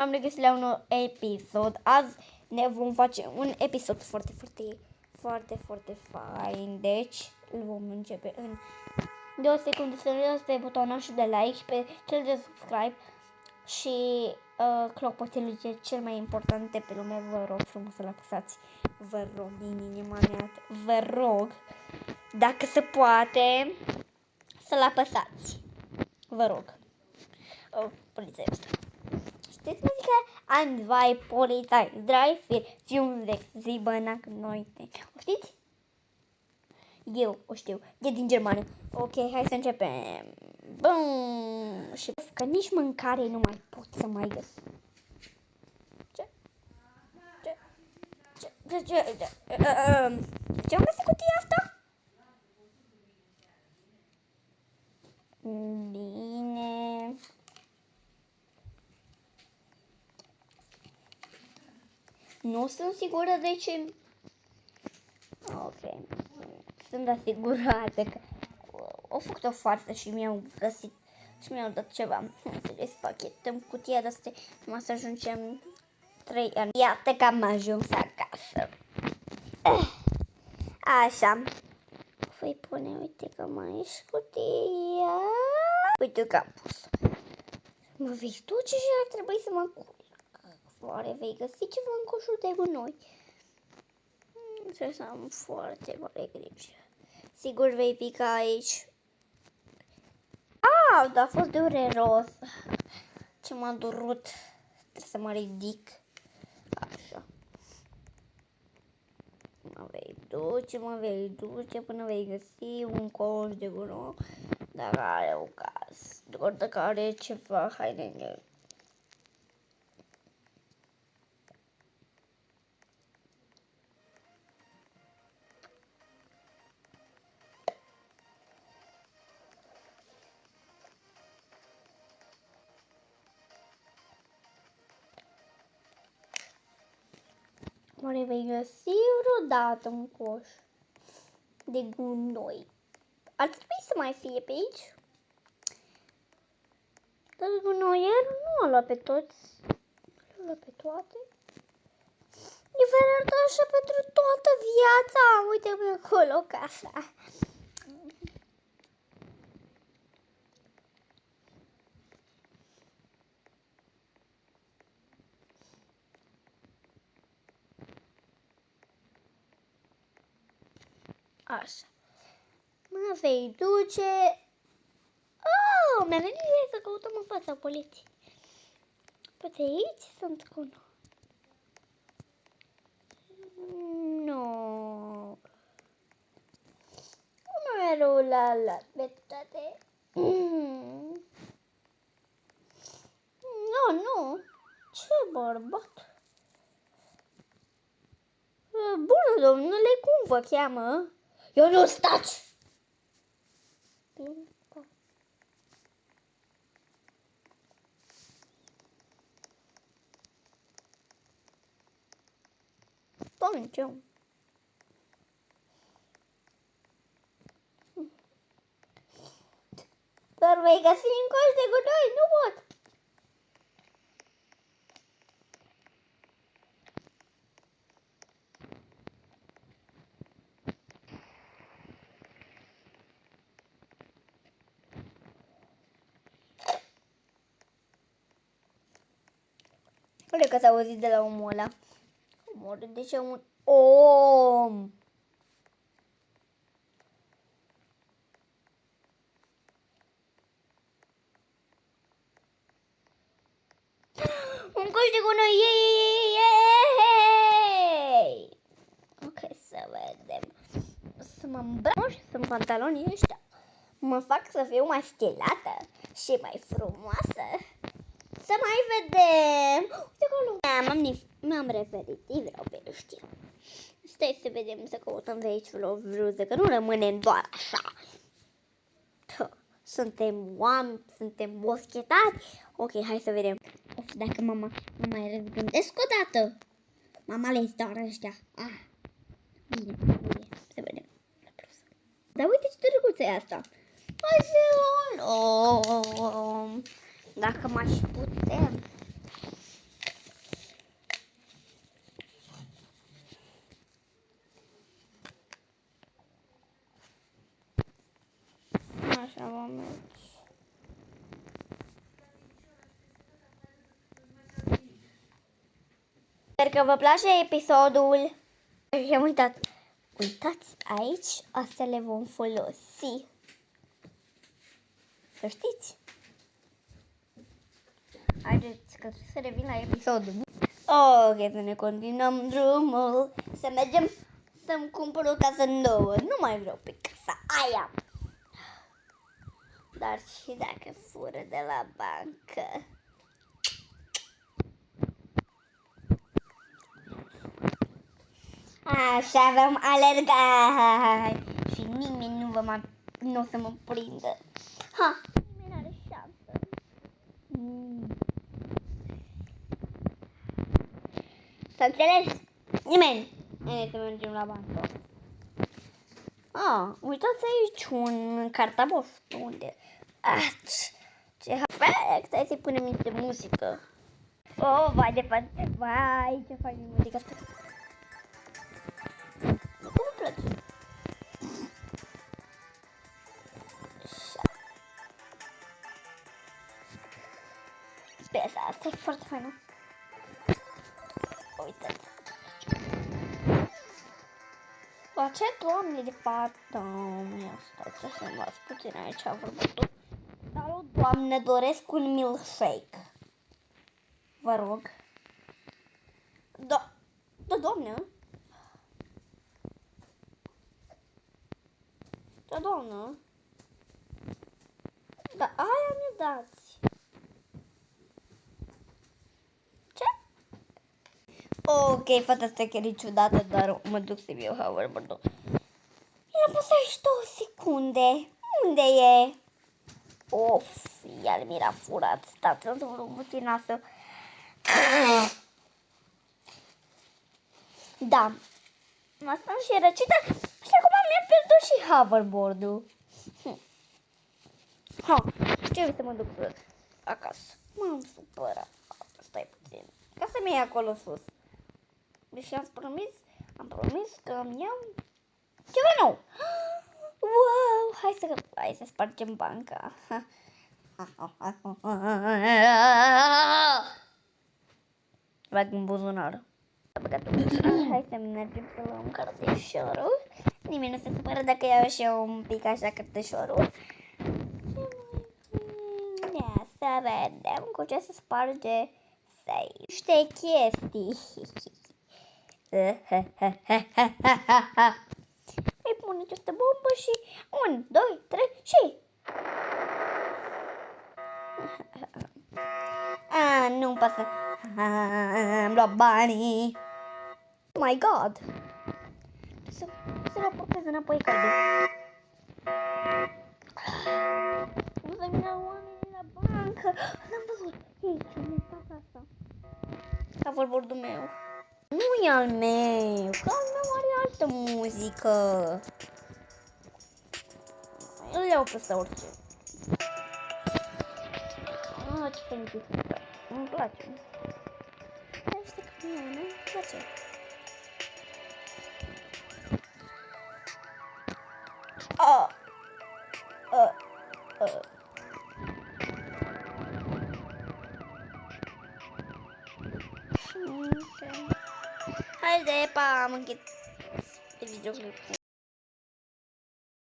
Am regăsit la un episod. Azi ne vom face un episod foarte fain. Deci îl vom începe în 2 secunde. Să nu dați pe butonul de like și pe cel de subscribe și clopoțelul e cel mai important de pe lume. Vă rog frumos să-l apăsați. Vă rog din inima mea. Vă rog, dacă se poate, să-l apăsați. Vă rog. Poliția asta. Știți muzica? An, zwei, Polizei, 3, 4, 5, 6, 7, 8, 9, 10. O știți? Eu o știu. E din germană. Ok, hai să începem. Bum! Și că nici mâncare nu mai pot să mai găsesc. Ce am găsit cutia asta? Bine. Nu sunt sigură de ce. Ok. Sunt asigurată că au făcut o farsă și mi-au găsit și mi-au dat ceva. Să despachetăm cutia de astea. Numai să ajungem 3 ani. Iată că am ajuns acasă. Așa. Voi pune, uite că mai ești cutia. Uite că am pus. Mă vei duce și ar trebui să mă culc. Oare vei găsi ceva în coșul de gunoi? Trebuie să am foarte mare grijă. Sigur vei pica aici. Dar a fost dureros. Ce m-a durut. Trebuie să mă ridic. Așa. Mă vei duce până vei găsi un coș de gunoi. Dar are o casă. Doar dacă are ceva haine în el. Oare vei găsi vreodată un coș de gunoi? Ar trebui să mai fie pe aici. Dar gunoierul nu a luat pe toți. Nu a luat pe toate. E verda așa pentru toată viața. Uite-mi acolo casa. Așa. Mă vei duce. Mi-a venit ideea să căutăm în fața poliției. Poate aici sunt gunoi. Nu. Numerul la pe toate. Nu. Ce bărbat. Bună, domnule, cum vă cheamă? Eu nu stați! Poncio. Dar vei găsi în coș de gunoi, nu pot! Uite că s-a auzit de la omul ăla. De ce un om? Un coș de gunoi, yay! Ok, să vedem. Să mă îmbrac și să-mi pantalonii ăștia. Mă fac să fiu mai stilată și mai frumoasă. Să mai vedem. Uite acolo. M-am referit. Vreau pe ăștia. Stai să vedem, să căutăm de aici vreo vruză, că nu rămânem doar așa. Suntem oameni, suntem boschetari. Ok, hai să vedem. Dacă mama mai răzgândesc o dată. Mama le doar ăștia. Bine, să vedem. Dar uite ce drăguță e asta. Hai să o luăm. Dacă m-aș putea. că vă place episodul. Și am uitat. Uitați aici, astea le vom folosi. Să știți. Haideți că trebuie să revin la episodul. Ok, să ne continuăm drumul. Să mergem să-mi cumpăr o casă nouă. Nu mai vreau pe casa aia. Dar și dacă fură de la bancă. Așa vom alerga. Și nimeni nu o să mă prindă. Ha, nimeni are șansă. S-a înțeles? Nimeni. Hai să mergem la bancă. Uitați aici un cartabof. Unde? Ce perfect! Hai să punem niște muzică. Oh, vai de fapt. Vai, ce fain e muzica asta. Cum îmi place? Piesa asta e foarte faină. Uitați. La ce, Doamne, de fapt? Ia stați să-mi las puțin aici vorbitul. Salut, Doamne, doresc un milkshake. Vă rog. Da, Doamne. Da, Doamne. Da, aia mi dați. Ce? Ok, fata asta chiar e ciudată, dar mă duc să-mi iau hoverboard-ul. I-am pus aici 2 secunde. Unde e? Of, iar mi-era furat. Stați, să vă rog puțin asta. Da. Asta și răcită și acum mi-a pierdut și hoverboard-ul. Ce să mă duc acasă? M-am supărat. Stai puțin. Ca să mi iei acolo sus. Deși am promis că îmi iau ceva nou. Wow, hai să spargem banca. Bag în buzunar. Hai să mergem să luăm cărțișorul. Nimeni nu se supără dacă iau și eu un pic așa cărțișorul. Ia să vedem cu ce se sparge niște chestii. Îi pun această bombă și 1, 2, 3 și... Nu-mi pasă. Am luat banii. Oh my god. Să raportez înapoi cardul. Nu să vină oamenii la bancă. L-am văzut. Ei, ce-mi pasă asta? Hoverboard-ul meu. Nu e al meu. Că al meu are altă muzică. Îl iau pe ăsta orice. Ce fain e asta. Îmi place. Dar știi că mie îmi place. Haide, pa, am închis videoclipul.